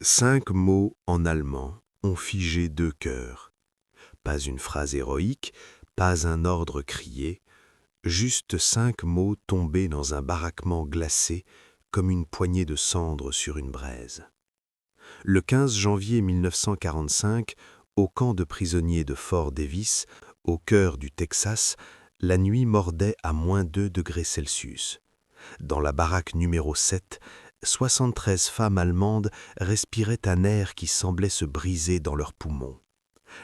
5 mots en allemand ont figé 2 cœurs. Pas une phrase héroïque, pas un ordre crié, juste 5 mots tombés dans un baraquement glacé comme une poignée de cendres sur une braise. Le 15 janvier 1945, au camp de prisonniers de Fort Davis, au cœur du Texas, la nuit mordait à -2 degrés Celsius. Dans la baraque numéro 7, 73 femmes allemandes respiraient un air qui semblait se briser dans leurs poumons.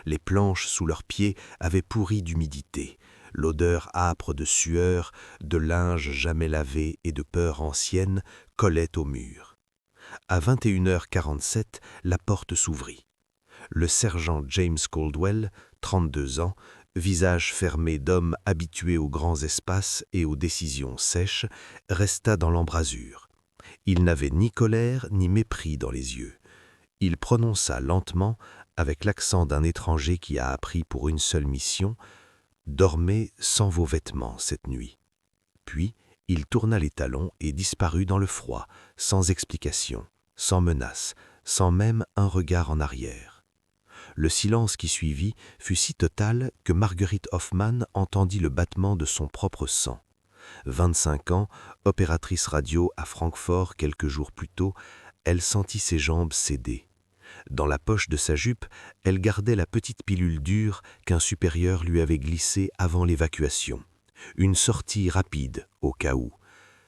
Les planches sous leurs pieds avaient pourri d'humidité. L'odeur âpre de sueur, de linge jamais lavé et de peur ancienne collait au mur. À 21h47, la porte s'ouvrit. Le sergent James Caldwell, 32 ans, visage fermé d'homme habitué aux grands espaces et aux décisions sèches, resta dans l'embrasure. Il n'avait ni colère ni mépris dans les yeux. Il prononça lentement, avec l'accent d'un étranger qui a appris pour une seule mission, « Dormez sans vos vêtements cette nuit ». Puis, il tourna les talons et disparut dans le froid, sans explication, sans menace, sans même un regard en arrière. Le silence qui suivit fut si total que Marguerite Hoffmann entendit le battement de son propre sang. 25 ans, opératrice radio à Francfort quelques jours plus tôt, elle sentit ses jambes céder. Dans la poche de sa jupe, elle gardait la petite pilule dure qu'un supérieur lui avait glissée avant l'évacuation. Une sortie rapide, au cas où.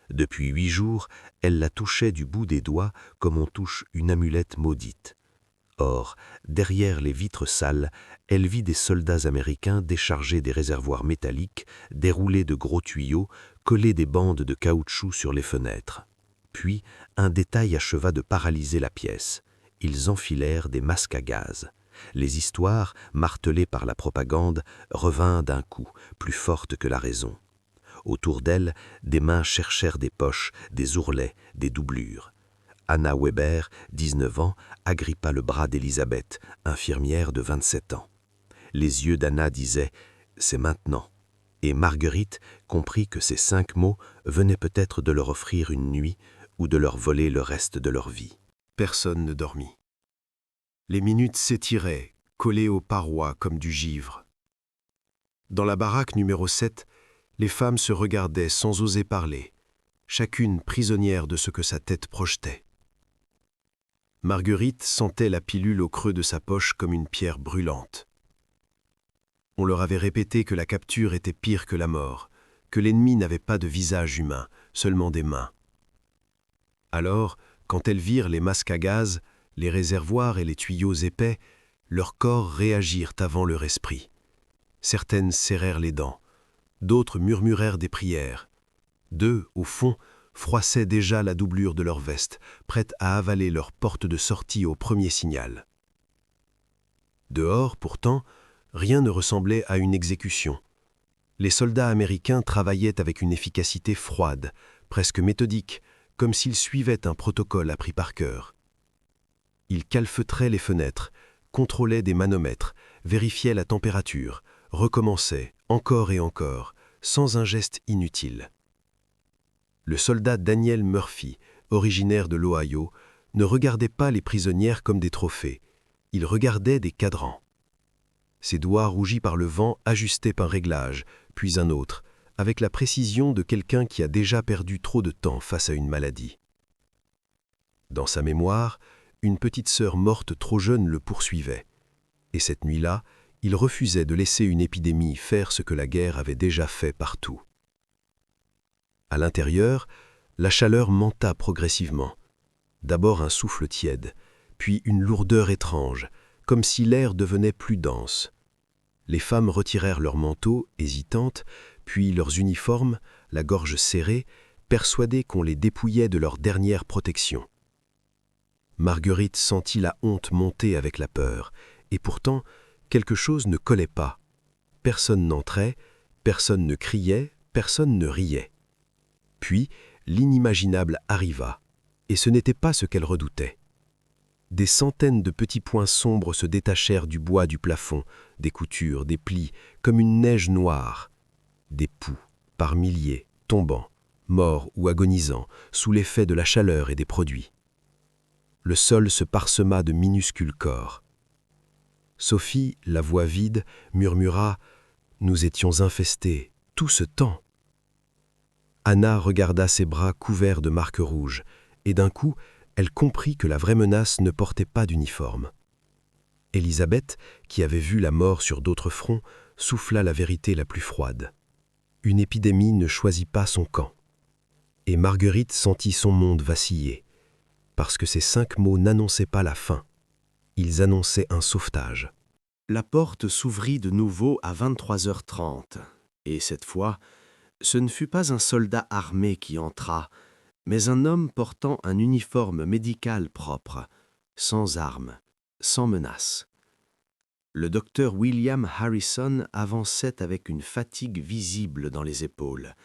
Depuis 8 jours, elle la touchait du bout des doigts comme on touche une amulette maudite. Or, derrière les vitres sales, elle vit des soldats américains décharger des réservoirs métalliques, dérouler de gros tuyaux, coller des bandes de caoutchouc sur les fenêtres. Puis, un détail acheva de paralyser la pièce. Ils enfilèrent des masques à gaz. Les histoires, martelées par la propagande, revinrent d'un coup, plus fortes que la raison. Autour d'elle, des mains cherchèrent des poches, des ourlets, des doublures. Anna Weber, 19 ans, agrippa le bras d'Elisabeth, infirmière de 27 ans. Les yeux d'Anna disaient « c'est maintenant ». Et Marguerite comprit que ces 5 mots venaient peut-être de leur offrir une nuit ou de leur voler le reste de leur vie. Personne ne dormit. Les minutes s'étiraient, collées aux parois comme du givre. Dans la baraque numéro 7, les femmes se regardaient sans oser parler, chacune prisonnière de ce que sa tête projetait. Marguerite sentait la pilule au creux de sa poche comme une pierre brûlante. On leur avait répété que la capture était pire que la mort, que l'ennemi n'avait pas de visage humain, seulement des mains. Alors, quand elles virent les masques à gaz, les réservoirs et les tuyaux épais, leurs corps réagirent avant leur esprit. Certaines serrèrent les dents, d'autres murmurèrent des prières. 2, au fond, froissaient déjà la doublure de leur veste, prêtes à avaler leur porte de sortie au premier signal. Dehors, pourtant, rien ne ressemblait à une exécution. Les soldats américains travaillaient avec une efficacité froide, presque méthodique, comme s'ils suivaient un protocole appris par cœur. Ils calfeutraient les fenêtres, contrôlaient des manomètres, vérifiaient la température, recommençaient, encore et encore, sans un geste inutile. Le soldat Daniel Murphy, originaire de l'Ohio, ne regardait pas les prisonnières comme des trophées. Il regardait des cadrans. Ses doigts rougis par le vent ajustaient un réglage, puis un autre, avec la précision de quelqu'un qui a déjà perdu trop de temps face à une maladie. Dans sa mémoire, une petite sœur morte trop jeune le poursuivait. Et cette nuit-là, il refusait de laisser une épidémie faire ce que la guerre avait déjà fait partout. À l'intérieur, la chaleur monta progressivement. D'abord un souffle tiède, puis une lourdeur étrange, comme si l'air devenait plus dense. Les femmes retirèrent leurs manteaux, hésitantes, puis leurs uniformes, la gorge serrée, persuadées qu'on les dépouillait de leur dernière protection. Marguerite sentit la honte monter avec la peur, et pourtant, quelque chose ne collait pas. Personne n'entrait, personne ne criait, personne ne riait. Puis, l'inimaginable arriva, et ce n'était pas ce qu'elle redoutait. Des centaines de petits points sombres se détachèrent du bois du plafond, des coutures, des plis, comme une neige noire. Des poux, par milliers, tombant, morts ou agonisants, sous l'effet de la chaleur et des produits. le sol se parsema de minuscules corps. Sophie, la voix vide, murmura « Nous étions infestés, tout ce temps !» Anna regarda ses bras couverts de marques rouges, et d'un coup, elle comprit que la vraie menace ne portait pas d'uniforme. Élisabeth, qui avait vu la mort sur d'autres fronts, souffla la vérité la plus froide. Une épidémie ne choisit pas son camp. Et Marguerite sentit son monde vaciller, parce que ces 5 mots n'annonçaient pas la fin. Ils annonçaient un sauvetage. La porte s'ouvrit de nouveau à 23h30, et cette fois, ce ne fut pas un soldat armé qui entra, mais un homme portant un uniforme médical propre, sans armes, sans menace. Le docteur William Harrison avançait avec une fatigue visible dans les épaules,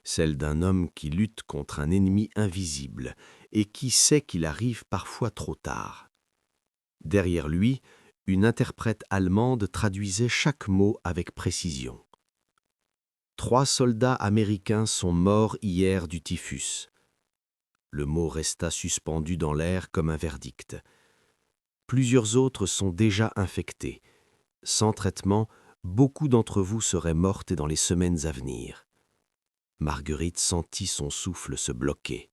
celle d'un homme qui lutte contre un ennemi invisible et qui sait qu'il arrive parfois trop tard. Derrière lui, une interprète allemande traduisait chaque mot avec précision. 3 soldats américains sont morts hier du typhus. Le mot resta suspendu dans l'air comme un verdict. Plusieurs autres sont déjà infectés. Sans traitement, beaucoup d'entre vous seraient mortes dans les semaines à venir. Marguerite sentit son souffle se bloquer.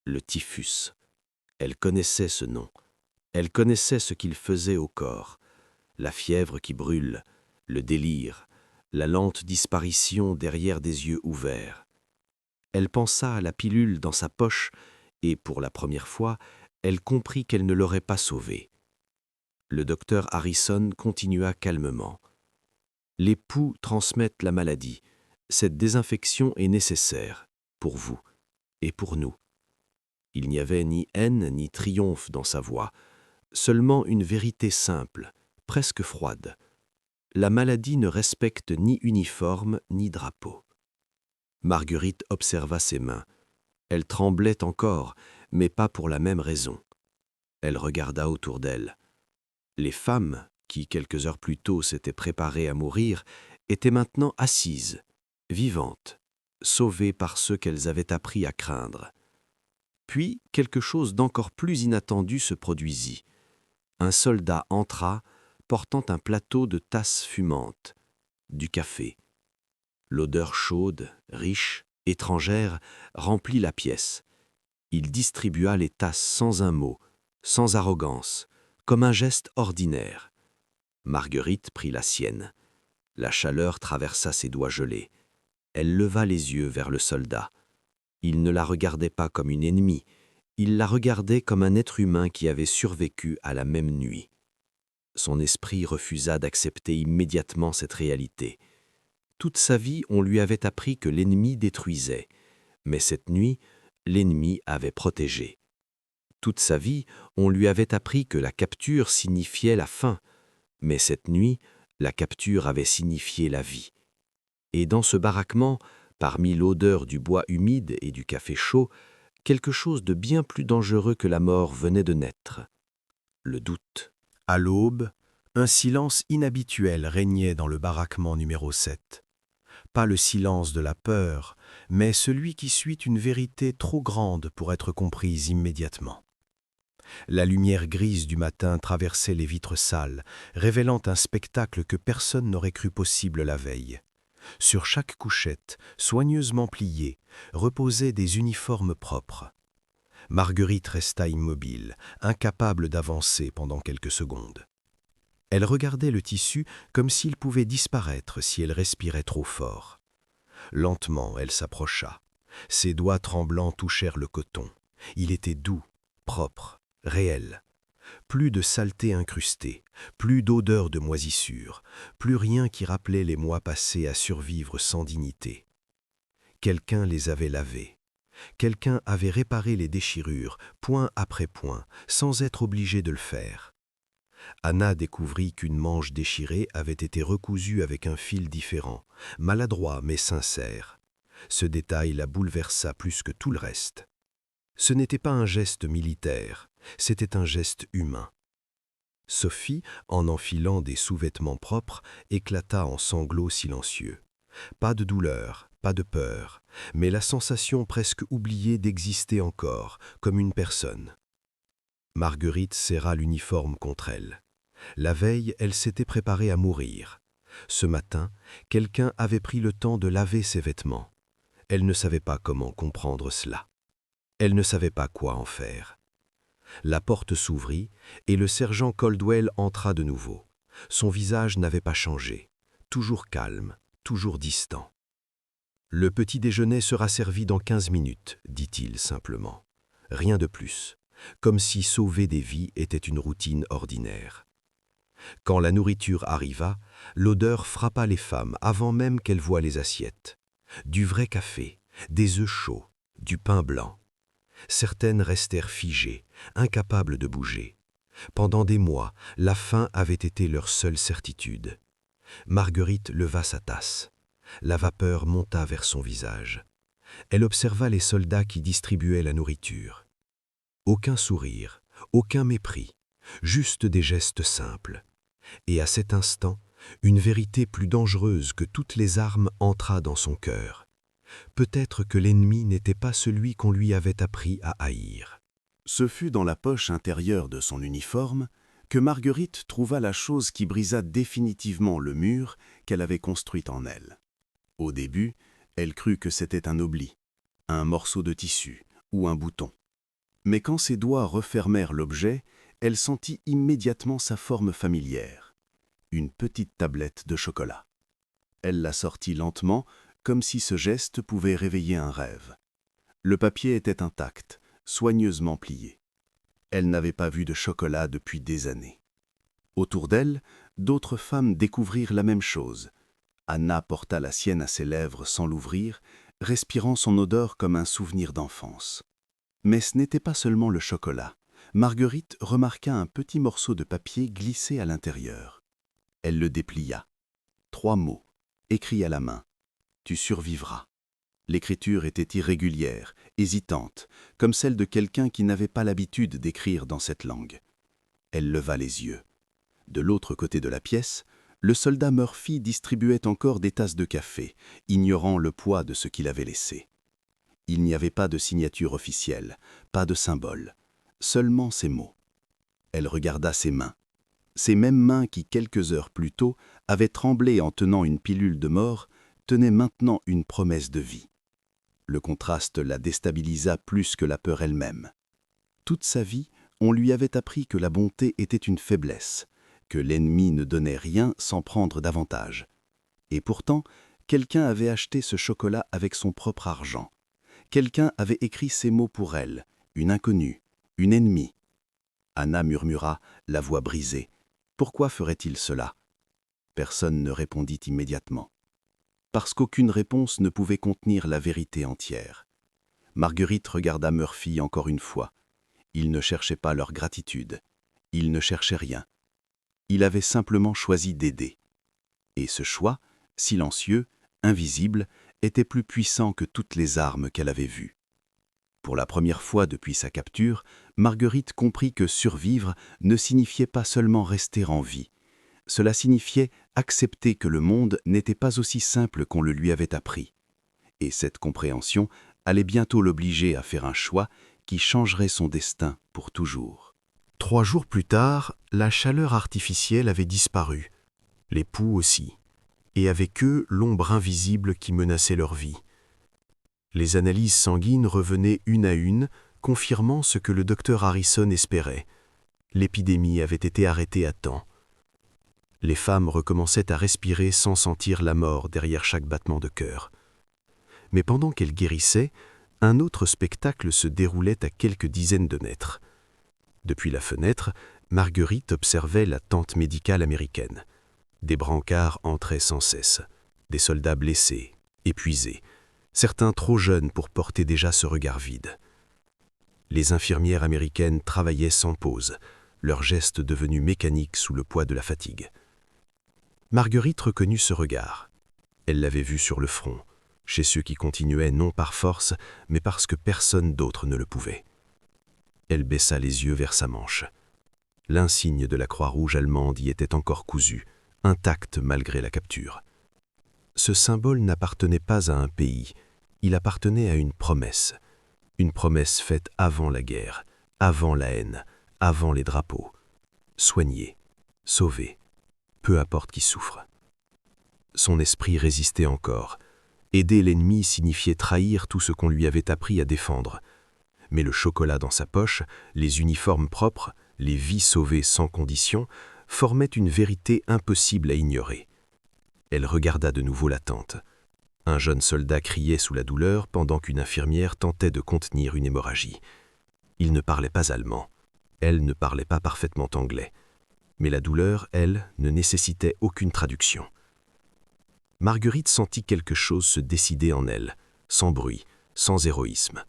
Le typhus. Elle connaissait ce nom. Elle connaissait ce qu'il faisait au corps. La fièvre qui brûle, le délire, la lente disparition derrière des yeux ouverts. Elle pensa à la pilule dans sa poche et, pour la première fois, elle comprit qu'elle ne l'aurait pas sauvée. Le docteur Harrison continua calmement. « Les poux transmettent la maladie. Cette désinfection est nécessaire, pour vous et pour nous. » Il n'y avait ni haine ni triomphe dans sa voix, seulement une vérité simple, presque froide. La maladie ne respecte ni uniforme ni drapeau. Marguerite observa ses mains. Elles tremblaient encore, mais pas pour la même raison. Elle regarda autour d'elle. Les femmes, qui quelques heures plus tôt s'étaient préparées à mourir, étaient maintenant assises, vivantes, sauvées par ceux qu'elles avaient appris à craindre. Puis quelque chose d'encore plus inattendu se produisit. Un soldat entra, portant un plateau de tasses fumantes, du café. L'odeur chaude, riche, étrangère, remplit la pièce. Il distribua les tasses sans un mot, sans arrogance, comme un geste ordinaire. Marguerite prit la sienne. La chaleur traversa ses doigts gelés. Elle leva les yeux vers le soldat. Il ne la regardait pas comme une ennemie, il la regardait comme un être humain qui avait survécu à la même nuit. Son esprit refusa d'accepter immédiatement cette réalité. Toute sa vie, on lui avait appris que l'ennemi détruisait, mais cette nuit, l'ennemi avait protégé. Toute sa vie, on lui avait appris que la capture signifiait la fin, mais cette nuit, la capture avait signifié la vie. Et dans ce baraquement, parmi l'odeur du bois humide et du café chaud, quelque chose de bien plus dangereux que la mort venait de naître. Le doute. À l'aube, un silence inhabituel régnait dans le baraquement numéro 7. Pas le silence de la peur, mais celui qui suit une vérité trop grande pour être comprise immédiatement. La lumière grise du matin traversait les vitres sales, révélant un spectacle que personne n'aurait cru possible la veille. Sur chaque couchette, soigneusement pliée, reposaient des uniformes propres. Marguerite resta immobile, incapable d'avancer pendant quelques secondes. Elle regardait le tissu comme s'il pouvait disparaître si elle respirait trop fort. Lentement, elle s'approcha. Ses doigts tremblants touchèrent le coton. Il était doux, propre, réel. Plus de saleté incrustée, plus d'odeur de moisissure, plus rien qui rappelait les mois passés à survivre sans dignité. Quelqu'un les avait lavés. Quelqu'un avait réparé les déchirures, point après point, sans être obligé de le faire. Anna découvrit qu'une manche déchirée avait été recousue avec un fil différent, maladroit mais sincère. Ce détail la bouleversa plus que tout le reste. Ce n'était pas un geste militaire, c'était un geste humain. Sophie, en enfilant des sous-vêtements propres, éclata en sanglots silencieux. Pas de douleur, pas de peur, mais la sensation presque oubliée d'exister encore, comme une personne. Marguerite serra l'uniforme contre elle. La veille, elle s'était préparée à mourir. Ce matin, quelqu'un avait pris le temps de laver ses vêtements. Elle ne savait pas comment comprendre cela. Elle ne savait pas quoi en faire. La porte s'ouvrit et le sergent Caldwell entra de nouveau. Son visage n'avait pas changé, toujours calme, toujours distant. « Le petit déjeuner sera servi dans 15 minutes, dit-il simplement. Rien de plus, comme si sauver des vies était une routine ordinaire. Quand la nourriture arriva, l'odeur frappa les femmes avant même qu'elles voient les assiettes. Du vrai café, des œufs chauds, du pain blanc. Certaines restèrent figées, incapables de bouger. Pendant des mois, la faim avait été leur seule certitude. Marguerite leva sa tasse. La vapeur monta vers son visage. Elle observa les soldats qui distribuaient la nourriture. Aucun sourire, aucun mépris, juste des gestes simples. Et à cet instant, une vérité plus dangereuse que toutes les armes entra dans son cœur. Peut-être que l'ennemi n'était pas celui qu'on lui avait appris à haïr. Ce fut dans la poche intérieure de son uniforme que Marguerite trouva la chose qui brisa définitivement le mur qu'elle avait construit en elle. Au début, elle crut que c'était un oubli, un morceau de tissu ou un bouton. Mais quand ses doigts refermèrent l'objet, elle sentit immédiatement sa forme familière, une petite tablette de chocolat. Elle la sortit lentement, comme si ce geste pouvait réveiller un rêve. Le papier était intact, soigneusement plié. Elle n'avait pas vu de chocolat depuis des années. Autour d'elle, d'autres femmes découvrirent la même chose. Anna porta la sienne à ses lèvres sans l'ouvrir, respirant son odeur comme un souvenir d'enfance. Mais ce n'était pas seulement le chocolat. Marguerite remarqua un petit morceau de papier glissé à l'intérieur. Elle le déplia. 3 mots, écrits à la main. « Tu survivras ». L'écriture était irrégulière, hésitante, comme celle de quelqu'un qui n'avait pas l'habitude d'écrire dans cette langue. Elle leva les yeux. De l'autre côté de la pièce, le soldat Murphy distribuait encore des tasses de café, ignorant le poids de ce qu'il avait laissé. Il n'y avait pas de signature officielle, pas de symbole, seulement ces mots. Elle regarda ses mains. Ces mêmes mains qui, quelques heures plus tôt, avaient tremblé en tenant une pilule de mort, tenaient maintenant une promesse de vie. Le contraste la déstabilisa plus que la peur elle-même. Toute sa vie, on lui avait appris que la bonté était une faiblesse, que l'ennemi ne donnait rien sans prendre davantage. Et pourtant, quelqu'un avait acheté ce chocolat avec son propre argent. Quelqu'un avait écrit ces mots pour elle, une inconnue, une ennemie. Anna murmura, la voix brisée. Pourquoi ferait-il cela? Personne ne répondit immédiatement. Parce qu'aucune réponse ne pouvait contenir la vérité entière. Marguerite regarda Murphy encore une fois. Il ne cherchait pas leur gratitude. Il ne cherchait rien. Il avait simplement choisi d'aider. Et ce choix, silencieux, invisible, était plus puissant que toutes les armes qu'elle avait vues. Pour la première fois depuis sa capture, Marguerite comprit que survivre ne signifiait pas seulement rester en vie. Cela signifiait accepter que le monde n'était pas aussi simple qu'on le lui avait appris. Et cette compréhension allait bientôt l'obliger à faire un choix qui changerait son destin pour toujours. 3 jours plus tard, la chaleur artificielle avait disparu, les poux aussi, et avec eux l'ombre invisible qui menaçait leur vie. Les analyses sanguines revenaient une à une, confirmant ce que le docteur Harrison espérait. L'épidémie avait été arrêtée à temps. Les femmes recommençaient à respirer sans sentir la mort derrière chaque battement de cœur. Mais pendant qu'elles guérissaient, un autre spectacle se déroulait à quelques dizaines de mètres. Depuis la fenêtre, Marguerite observait la tente médicale américaine. Des brancards entraient sans cesse, des soldats blessés, épuisés, certains trop jeunes pour porter déjà ce regard vide. Les infirmières américaines travaillaient sans pause, leurs gestes devenus mécaniques sous le poids de la fatigue. Marguerite reconnut ce regard. Elle l'avait vu sur le front, chez ceux qui continuaient non par force, mais parce que personne d'autre ne le pouvait. Elle baissa les yeux vers sa manche. L'insigne de la Croix-Rouge allemande y était encore cousu, intact malgré la capture. Ce symbole n'appartenait pas à un pays, il appartenait à une promesse faite avant la guerre, avant la haine, avant les drapeaux. Soigner, sauver, peu importe qui souffre. Son esprit résistait encore. Aider l'ennemi signifiait trahir tout ce qu'on lui avait appris à défendre. Mais le chocolat dans sa poche, les uniformes propres, les vies sauvées sans condition, formaient une vérité impossible à ignorer. Elle regarda de nouveau la tente. Un jeune soldat criait sous la douleur pendant qu'une infirmière tentait de contenir une hémorragie. Il ne parlait pas allemand. Elle ne parlait pas parfaitement anglais. Mais la douleur, elle, ne nécessitait aucune traduction. Marguerite sentit quelque chose se décider en elle, sans bruit, sans héroïsme.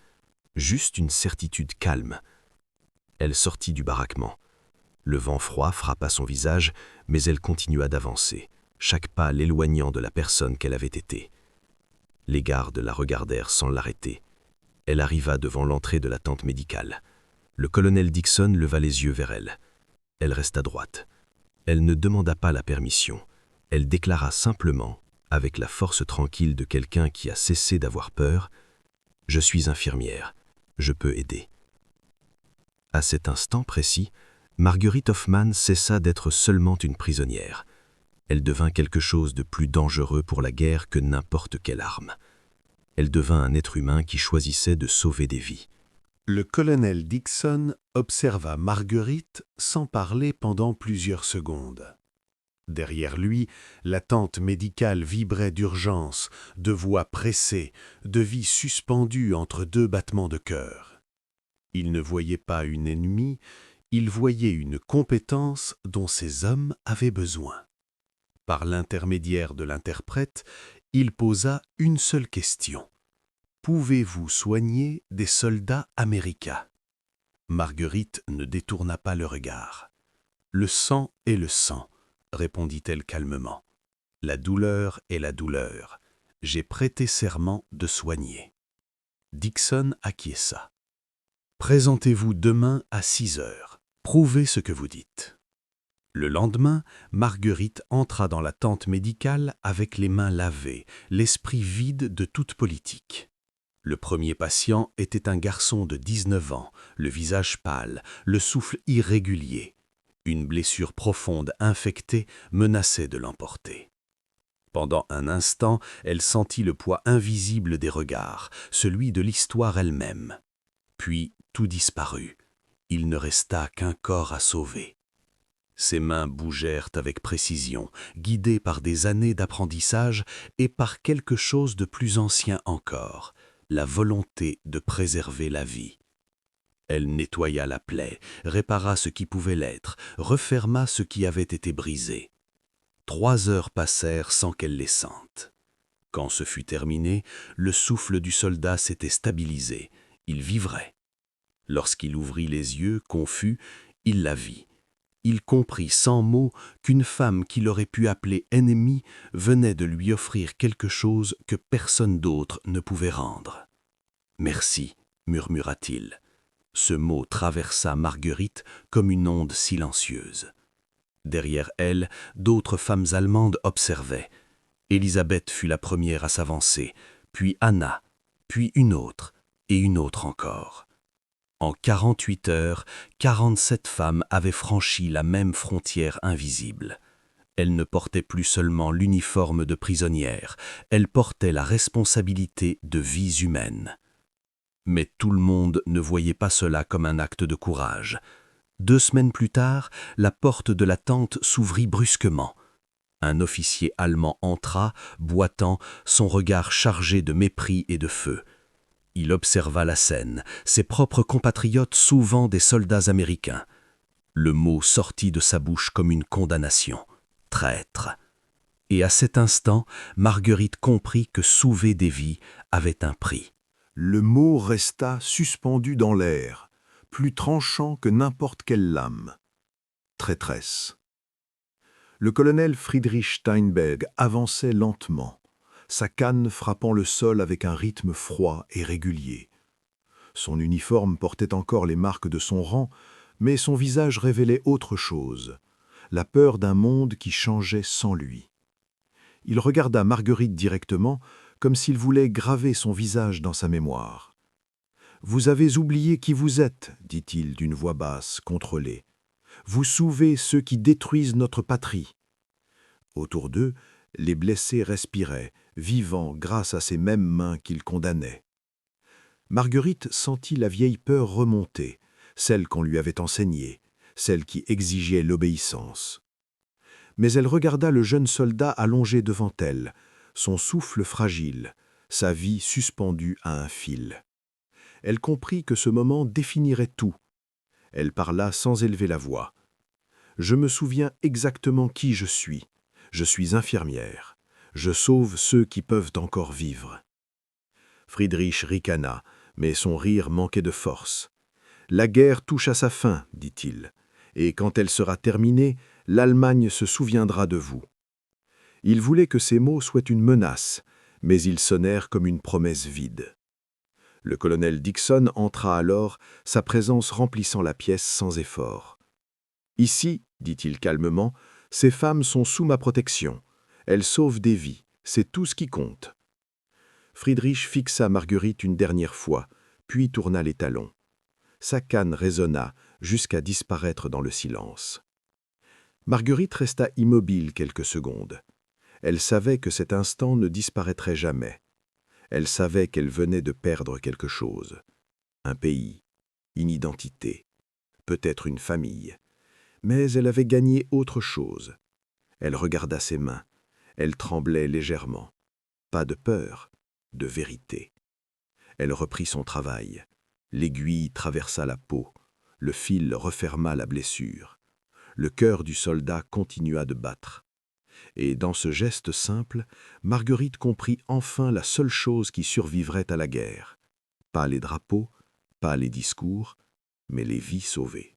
Juste une certitude calme. Elle sortit du baraquement. Le vent froid frappa son visage, mais elle continua d'avancer, chaque pas l'éloignant de la personne qu'elle avait été. Les gardes la regardèrent sans l'arrêter. Elle arriva devant l'entrée de la tente médicale. Le colonel Dixon leva les yeux vers elle. Elle resta droite. Elle ne demanda pas la permission. Elle déclara simplement, avec la force tranquille de quelqu'un qui a cessé d'avoir peur, « Je suis infirmière, je peux aider. » À cet instant précis, Marguerite Hoffmann cessa d'être seulement une prisonnière. Elle devint quelque chose de plus dangereux pour la guerre que n'importe quelle arme. Elle devint un être humain qui choisissait de sauver des vies. Le colonel Dixon observa Marguerite sans parler pendant plusieurs secondes. Derrière lui, la tente médicale vibrait d'urgence, de voix pressées, de vie suspendue entre deux battements de cœur. Il ne voyait pas une ennemie, il voyait une compétence dont ces hommes avaient besoin. Par l'intermédiaire de l'interprète, il posa une seule question. « Pouvez-vous soigner des soldats américains ?» Marguerite ne détourna pas le regard. « Le sang est le sang, » répondit-elle calmement. « La douleur est la douleur. J'ai prêté serment de soigner. » Dixon acquiesça. « Présentez-vous demain à 6 heures. Prouvez ce que vous dites. » Le lendemain, Marguerite entra dans la tente médicale avec les mains lavées, l'esprit vide de toute politique. Le premier patient était un garçon de 19 ans, le visage pâle, le souffle irrégulier. Une blessure profonde infectée menaçait de l'emporter. Pendant un instant, elle sentit le poids invisible des regards, celui de l'histoire elle-même. Puis tout disparut. Il ne resta qu'un corps à sauver. Ses mains bougèrent avec précision, guidées par des années d'apprentissage et par quelque chose de plus ancien encore, la volonté de préserver la vie. Elle nettoya la plaie, répara ce qui pouvait l'être, referma ce qui avait été brisé. 3 heures passèrent sans qu'elle les sente. Quand ce fut terminé, le souffle du soldat s'était stabilisé. Il vivrait. Lorsqu'il ouvrit les yeux, confus, il la vit. Il comprit sans mots qu'une femme qu'il aurait pu appeler ennemie venait de lui offrir quelque chose que personne d'autre ne pouvait rendre. « Merci », murmura-t-il. Ce mot traversa Marguerite comme une onde silencieuse. Derrière elle, d'autres femmes allemandes observaient. Élisabeth fut la première à s'avancer, puis Anna, puis une autre encore. En 48 heures, 47 femmes avaient franchi la même frontière invisible. Elles ne portaient plus seulement l'uniforme de prisonnières, elles portaient la responsabilité de vies humaines. Mais tout le monde ne voyait pas cela comme un acte de courage. 2 semaines plus tard, la porte de la tente s'ouvrit brusquement. Un officier allemand entra, boitant, son regard chargé de mépris et de feu. Il observa la scène, ses propres compatriotes sauvant des soldats américains. Le mot sortit de sa bouche comme une condamnation. « Traître !» Et à cet instant, Marguerite comprit que sauver des vies avait un prix. Le mot resta suspendu dans l'air, plus tranchant que n'importe quelle lame. Traîtresse. Le colonel Friedrich Steinberg avançait lentement, sa canne frappant le sol avec un rythme froid et régulier. Son uniforme portait encore les marques de son rang, mais son visage révélait autre chose, la peur d'un monde qui changeait sans lui. Il regarda Marguerite directement, comme s'il voulait graver son visage dans sa mémoire. Vous avez oublié qui vous êtes, dit-il d'une voix basse, contrôlée. Vous sauvez ceux qui détruisent notre patrie. Autour d'eux, les blessés respiraient, vivants grâce à ces mêmes mains qu'ils condamnaient. Marguerite sentit la vieille peur remonter, celle qu'on lui avait enseignée, celle qui exigeait l'obéissance. Mais elle regarda le jeune soldat allongé devant elle, son souffle fragile, sa vie suspendue à un fil. Elle comprit que ce moment définirait tout. Elle parla sans élever la voix. « Je me souviens exactement qui je suis. Je suis infirmière. Je sauve ceux qui peuvent encore vivre. » Friedrich ricana, mais son rire manquait de force. « La guerre touche à sa fin, dit-il, et quand elle sera terminée, l'Allemagne se souviendra de vous. » Il voulait que ces mots soient une menace, mais ils sonnèrent comme une promesse vide. Le colonel Dixon entra alors, sa présence remplissant la pièce sans effort. « Ici, dit-il calmement, ces femmes sont sous ma protection. Elles sauvent des vies, c'est tout ce qui compte. » Friedrich fixa Marguerite une dernière fois, puis tourna les talons. Sa canne résonna jusqu'à disparaître dans le silence. Marguerite resta immobile quelques secondes. Elle savait que cet instant ne disparaîtrait jamais. Elle savait qu'elle venait de perdre quelque chose. Un pays, une identité, peut-être une famille. Mais elle avait gagné autre chose. Elle regarda ses mains. Elle tremblait légèrement. Pas de peur, de vérité. Elle reprit son travail. L'aiguille traversa la peau. Le fil referma la blessure. Le cœur du soldat continua de battre. Et dans ce geste simple, Marguerite comprit enfin la seule chose qui survivrait à la guerre. Pas les drapeaux, pas les discours, mais les vies sauvées.